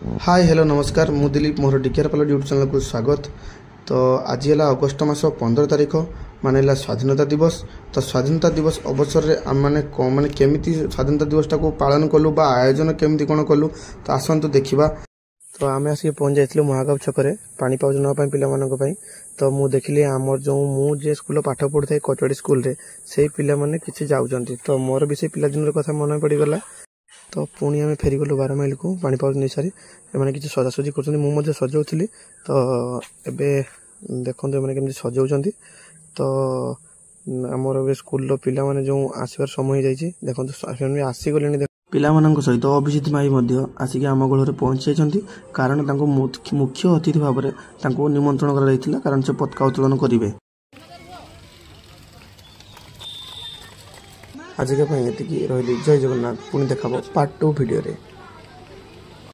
Hi hello नमस्कार मु दिलीप मोर डिकेआर पाल YouTube channel को स्वागत। तो आज है अगस्ट मास 15 तारिख माने स्वाधीनता दिवस। तो स्वाधीनता दिवस अवसर में आम मैंने केमी स्वाधीनता दिवस टाक पालन कलु बा आयोजन केमी कौन कलु तो आसतु देखा। तो आम आसिक पहुँच जाइलु महागाव छक पानी पाउच नापी पाई। तो मुझे देखिली आमर जो मुझे स्कूल पाठ पढ़ी था कचड़ी स्कूल से पाने किसी जाऊँच तो मोर भी से पिलादिन कथा मन पड़गला। तो पुणी आम फेरीगलु 12 माइल को पानी पाउच नहीं सारी एम किसी सजासजी कर सजाऊली। तो एबे देखो केमती सजाऊँ। तो आमर स्कूल पिला माने जो आसबार समय हो देखो आसीगले पिला सहित अभिजित माई आसिक आम गृह पहुंची जाती कारण मुख्य अतिथि भाव में निमंत्रण कर कारण से पताका उत्तोलन करेंगे। आजिका ये रही जय जगन्नाथ पुणी देखा पार्ट 2 भिडियो रे।